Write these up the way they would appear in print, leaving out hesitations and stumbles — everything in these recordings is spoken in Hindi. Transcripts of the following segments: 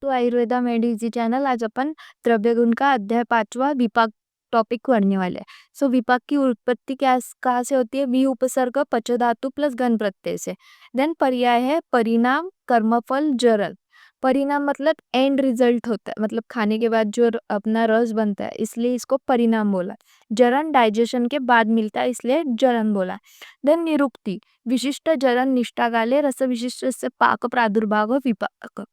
To Ayurveda made easy channel. आज अपन द्रव्य गुण का अध्याय 5वां विपाक टॉपिक पढ़ने वाले हैं। सो विपाक की उत्पत्ति कहाँ से होती है? वि उपसर्ग पच धातु प्लस गण प्रत्यय से। देन पर्याय है परिणाम, कर्मफल, जरल। परिणाम मतलब एंड रिजल्ट होता है, मतलब खाने के बाद जो अपना रस बनता है, इसलिए इसको परिणाम बोला। जरन डाइजेशन के बाद मिलता है, इसलिए जरन बोला। देन निरुक्ति, विशिष्ट जरन निष्ठा काले रस विशिष्ट से पाक प्रादुर्भाव विपाक।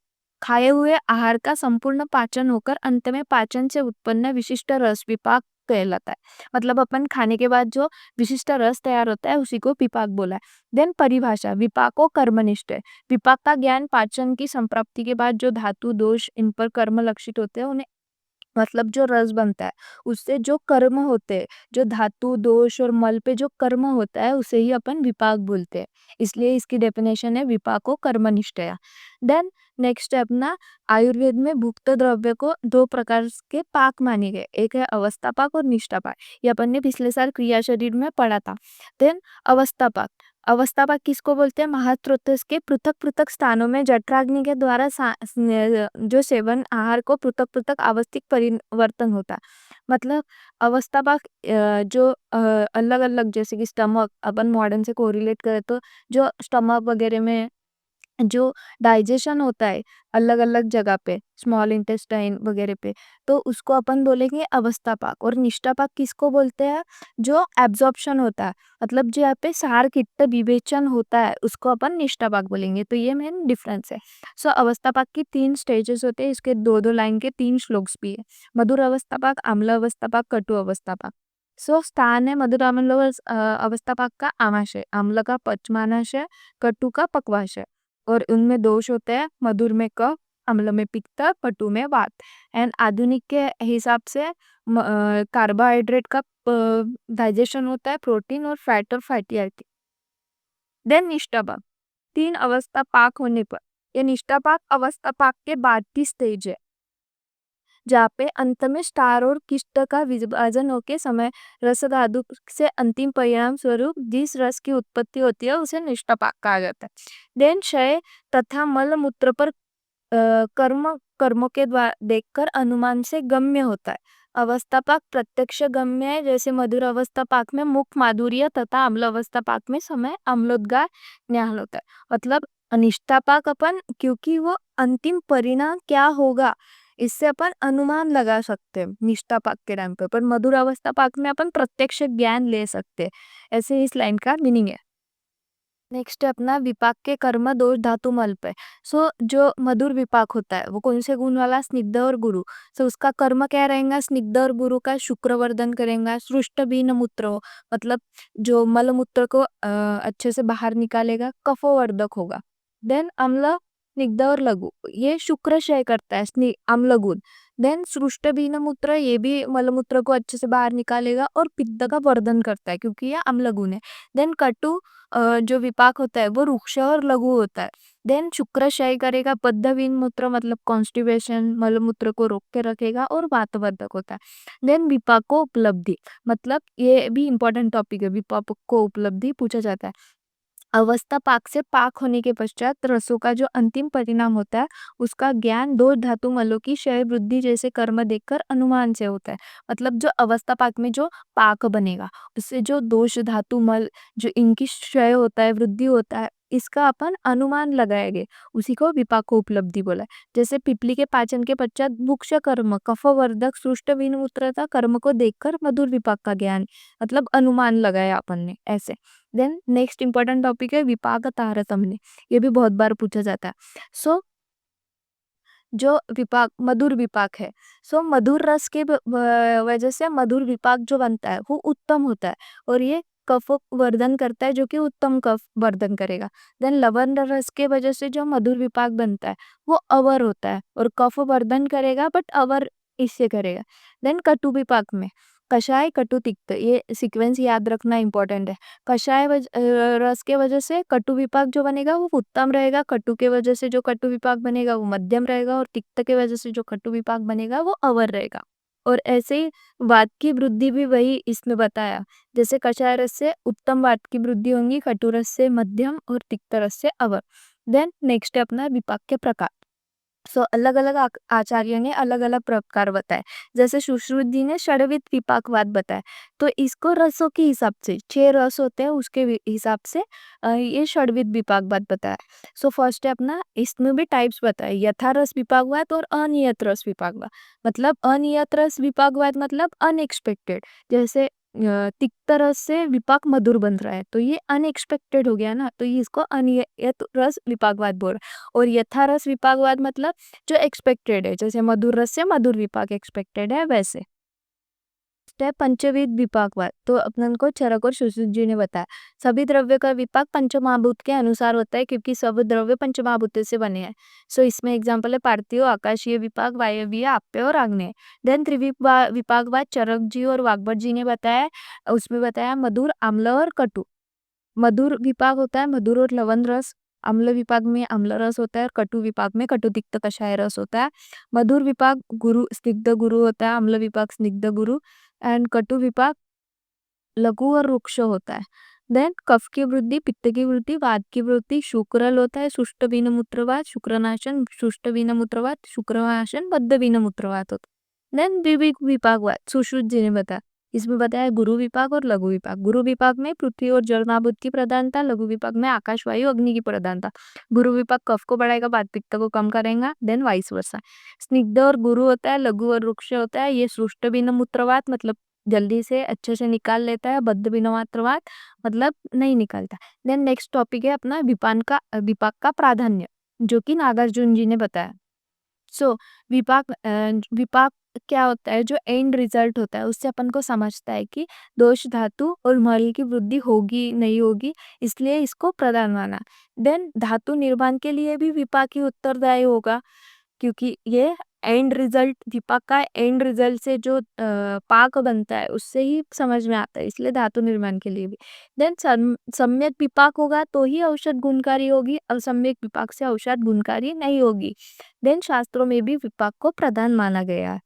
खाए हुए आहार का संपूर्ण पाचन होकर अंत में पाचन से उत्पन्न विशिष्ट रस विपाक कहलाता है। मतलब अपन खाने के बाद जो विशिष्ट रस तैयार होता है उसी को विपाक बोला है। देन परिभाषा, विपाको कर्मनिष्ठ है। विपाक का ज्ञान पाचन की संप्राप्ति के बाद जो धातु दोष इन पर कर्म लक्षित होते हैं उन्हें, मतलब जो रस बनता है उससे जो कर्म होते हैं, जो धातु दोष और मल पे जो कर्म होता है उसे ही अपन विपाक बोलते हैं। इसलिए इसकी डेफिनेशन है विपाको कर्मनिष्ठया। देन नेक्स्ट है अपना, आयुर्वेद में भुक्त द्रव्य को दो प्रकार के पाक माने गए, एक है अवस्था पाक और निष्ठा पाक। ये अपन ने पिछले साल क्रिया शरीर में पढ़ा था। देन अवस्था पाक, अवस्था पाक किसको बोलते हैं? महास्त्रोत के पृथक पृथक स्थानों में जठराग्नि के द्वारा जो सेवन आहार को पृथक पृथक आवस्थिक परिवर्तन होता है। मतलब अवस्था पाक जो अलग अलग, जैसे कि स्टमक, अपन मॉडर्न से कोरिलेट करें तो जो स्टमक वगैरह में जो डाइजेशन होता है अलग अलग जगह पे, स्मॉल इंटेस्टाइन वगैरह पे, तो उसको अपन बोलेंगे अवस्था पाक। और निष्ठा पाक किसको बोलते हैं? जो एब्जॉर्प्शन होता है, मतलब जो यहाँ पे सार किट्ट विवेचन होता है उसको अपन निष्ठा पाक बोलेंगे। तो ये मेन डिफरेंस है। सो अवस्था पाक की 3 स्टेजेस होते हैं, इसके दो दो लाइन के 3 श्लोक्स भी है। मधुर अवस्था पाक, आम्ल अवस्था पाक, कटु अवस्था पाक। सो स्थान है मधुर अवस्था पाक का आमाशय, आम्ल का पचमानाशय, कटु का पक्वाशय। और उनमें दोष होते हैं, मधुर में कफ, अम्ल में पित्त, कटु में वात। एंड आधुनिक के हिसाब से कार्बोहाइड्रेट का डाइजेशन होता है, प्रोटीन और फैट और फैटी एसिड। देन निष्ठा पाक, 3 अवस्था पाक होने पर ये निष्ठा पाक अवस्था पाक के बाद की स्टेज है, जहाँ पे अंत में स्टार और किष्ट का विभाजन होके समय रस धातु से अंतिम परिणाम स्वरूप जिस रस की उत्पत्ति होती है उसे निष्ठा पाक कहा जाता है। देन क्षय तथा मल मूत्र पर कर्मों के द्वारा देखकर अनुमान से गम्य होता है। अवस्था पाक प्रत्यक्ष गम्य है, जैसे मधुर अवस्था पाक में मुख माधुर्य तथा अम्ल अवस्था पाक में समय अम्लोदगार ज्ञान होता है। मतलब अनिष्टा पाक अपन, क्योंकि वो अंतिम परिणाम क्या होगा इससे अपन अनुमान लगा सकते हैं निष्ठा पाक के टाइम पर मधुर अवस्था पाक में अपन प्रत्यक्ष ज्ञान ले सकते हैं। ऐसे इस लाइन का मीनिंग है। नेक्स्ट है अपना विपाक के कर्म दोष धातु मल पे। सो जो मधुर विपाक होता है वो कौन से गुण वाला? स्निग्ध और गुरु। सो उसका कर्म क्या रहेगा? स्निग्ध और गुरु का शुक्रवर्धन करेगा, सृष्ट बीन मूत्र हो, मतलब जो मल मूत्र को अच्छे से बाहर निकालेगा, कफवर्धक होगा। देन अम्ल, स्निग्ध और लघु, ये शुक्र क्षय करता है, अम्ल गुण। देन सृष्ट बीन मूत्र, ये भी मलमूत्र को अच्छे से बाहर निकालेगा और पित्त का वर्धन करता है क्योंकि ये अम्ल गुण है। देन कटु, जो विपाक होता है वो रुक्ष और लघु होता है। देन शुक्र क्षय करेगा, बद्धहीन मूत्र मतलब कॉन्स्टिपेशन, मलमूत्र को रोक के रखेगा और वातवर्धक होता है। देन विपाक को उपलब्धि, मतलब ये भी इंपॉर्टेंट टॉपिक है, विपाक को उपलब्धि पूछा जाता है। अवस्था पाक से पाक होने के पश्चात रसों का जो अंतिम परिणाम होता है उसका ज्ञान दो धातु मलों की क्षय वृद्धि जैसे कर्म देखकर अनुमान से होता है। मतलब जो अवस्था पाक में जो पाक बनेगा उससे जो दोष धातु मल जो इनकी क्षय होता है, वृद्धि होता है, इसका अपन अनुमान लगाएंगे, उसी को विपाक को उपलब्धि बोला है। जैसे पिपली के पाचन के पश्चात भुक्ष कर्म कफवर्धक सृष्ट विनमूत्रता कर्म को देखकर मधुर विपाक का ज्ञान, मतलब अनुमान लगाया अपन ने, ऐसे। देन नेक्स्ट इंपॉर्टेंट टॉपिक है विपाक तारतम्य। ये भी बहुत बार पूछा जाता है। सो जो विपाक मधुर विपाक है, सो मधुर रस के वजह से मधुर विपाक जो बनता है वो उत्तम होता है और ये कफ वर्धन करता है, जो कि उत्तम कफ वर्धन करेगा। देन लवण रस के वजह से जो मधुर विपाक बनता है वो अवर होता है और कफ वर्धन करेगा, बट अवर इससे करेगा। देन कटु विपाक में कषाय कटु तिक्त, ये सीक्वेंस याद रखना इंपॉर्टेंट है। रस के वजह से कटु विपाक जो बनेगा वो उत्तम रहेगा, कटु के वजह से जो कटु विपाक बनेगा वो मध्यम रहेगा और तिक्त के वजह से जो कटु विपाक बनेगा वो अवर रहेगा। और ऐसे ही वात की वृद्धि भी वही इसमें बताया, जैसे कषाय रस से उत्तम वात की वृद्धि होगी, कटु रस से मध्यम और तिक्त रस से अवर। देन नेक्स्ट है अपना विपाक के प्रकार। सो अलग अलग आचार्य ने अलग अलग प्रकार बताए। जैसे सुश्रुत जी ने षड्विध विपाकवाद बताया। तो इसको रसों के हिसाब से 6 रस होते हैं उसके हिसाब से ये षड्विध विपाकवाद बताया। सो फर्स्ट है अपना, इसमें भी टाइप्स बताए, यथारस विपाकवाद और अनियत रस विपाकवाद। मतलब अनियत रस विपाकवाद मतलब अनएक्सपेक्टेड। जैसे तिक्त रस से विपाक मधुर बन रहा है तो ये अनएक्सपेक्टेड हो गया ना, तो ये इसको अनियत रस विपाकवाद बोल रहा है। और यथारस विपाकवाद मतलब जो एक्सपेक्टेड है, जैसे मधुर रस से मधुर विपाक एक्सपेक्टेड है वैसे। स्टेप पंचविध विपाकवाद, तो अपन को चरक और सुश्रुत जी ने बताया। सभी द्रव्य का विपाक पंचमहाभूत के अनुसार होता है क्योंकि सब द्रव्य पंचमहाभूत से बने हैं। सो इसमें एग्जांपल है पार्थिव, आकाशीय विपाक, वायवीय, आप्य और आग्नेय। देन विपाकवाद चरक जी और वाग्भट जी ने बताया। उसमें बताया मधुर, आम्ल और कटु। मधुर विपाक होता है मधुर और लवण रस। अम्ल विपाक में अम्ल रस होता है और कटु विपाक में कटु तिक्त कषाय रस होता है। मधुर विपाक गुरु स्निग्ध गुरु होता है, अम्ल विपाक स्निग्ध गुरु, एंड कटु विपाक लघु और रुक्ष होता है। देन कफ की वृद्धि, पित्त की वृद्धि, वात की वृद्धि, शुक्रल होता है, शुष्ट वीन मूत्रवात, शुक्रनाशन, शुष्ट वीन मूत्रवात, शुक्रनाशन, बद्ध वीन मूत्रवात होता है। देन द्विविध विपाकवाद सुश्रुत जी ने बताया। इसमें बताया गुरु विपाक और लघु विपाक। गुरु विपाक में पृथ्वी और जलनाभूत की प्रधानता, लघु विपाक में आकाश, वायु, अग्नि की प्रधानता। गुरु विपाक कफ को बढ़ाएगा, वात पित्त को कम करेगा, देन वाइस वर्सा। स्निग्ध और गुरु होता है, लघु और रुक्ष होता है, ये शुष्ट वीन मूत्रवात मतलब जल्दी से अच्छे से निकाल लेता है, बद्ध विनमात्रवाद मतलब नहीं निकालता। देन नेक्स्ट टॉपिक है अपना विपाक का प्राधान्य, जो कि नागार्जुन जी ने बताया। सो विपाक क्या होता है, जो एंड रिजल्ट होता है उससे अपन को समझता है कि दोष धातु और मल की वृद्धि होगी नहीं होगी, इसलिए इसको प्रधान माना। देन धातु निर्माण के लिए भी विपाक ही उत्तरदायी होगा, क्योंकि ये एंड रिजल्ट, दीपक का एंड रिजल्ट से जो पाक बनता है उससे ही समझ में आता है, इसलिए धातु निर्माण के लिए भी। देन सम्यक विपाक होगा तो ही औषध गुणकारी होगी, असम्यक विपाक से औषध गुणकारी नहीं होगी। देन शास्त्रों में भी विपाक को प्रधान माना गया है।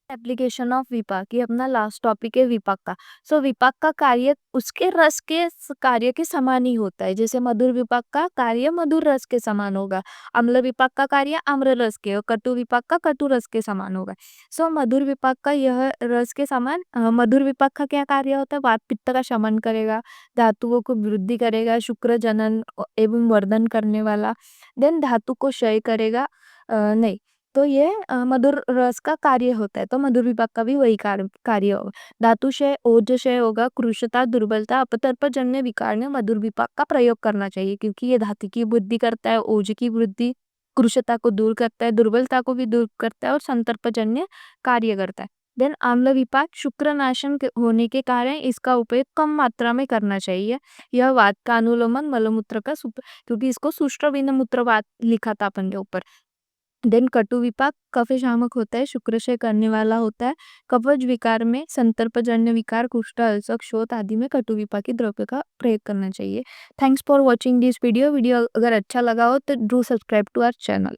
एप्लीकेशन ऑफ विपाक, ये अपना लास्ट टॉपिक है विपाक का। सो विपाक का कार्य उसके रस के कार्य के समान ही होता है। जैसे मधुर विपाक का कार्य मधुर रस के समान होगा, अम्ल विपाक का कार्य आम्र रस के, और कटु विपाक का कटु रस के समान होगा। सो मधुर विपाक का यह रस के समान, मधुर विपाक का क्या कार्य होता है, वात पित्त का शमन करेगा, धातुओं को वृद्धि करेगा, शुक्र जनन एवं वर्धन करने वाला। देन धातु को क्षय करेगा, नहीं, तो ये मधुर रस का कार्य होता है, तो मधुर विपाक का भी वही कार्य होगा। धातुक्षय, ओजक्षय होगा, कृशता, दुर्बलता, अपतर्पजन्य विकार में मधुर विपाक का प्रयोग करना चाहिए, क्योंकि ये धातु की वृद्धि करता है, ओज की वृद्धि, कृशता को दूर करता है, दुर्बलता को भी दूर करता है और संतर्पजन्य कार्य करता है। देन आम्ल विपाक शुक्रनाशन होने के कारण इसका उपयोग कम मात्रा में करना चाहिए। यह वात का अनुलोमन, मलमूत्र का क्योंकि इसको शुष्ट मूत्र वात लिखा था अपन के ऊपर। देन कटु विपाक कफे शामक होता है, शुक्रक्षय करने वाला होता है। कफज विकार में संतर्पजन्य विकार, कुष्ठ, अल्सर, शोथ आदि में कटु विपाकी द्रव्य का प्रयोग करना चाहिए। Thanks for watching this video. Video अगर अच्छा लगा हो तो do subscribe to our channel.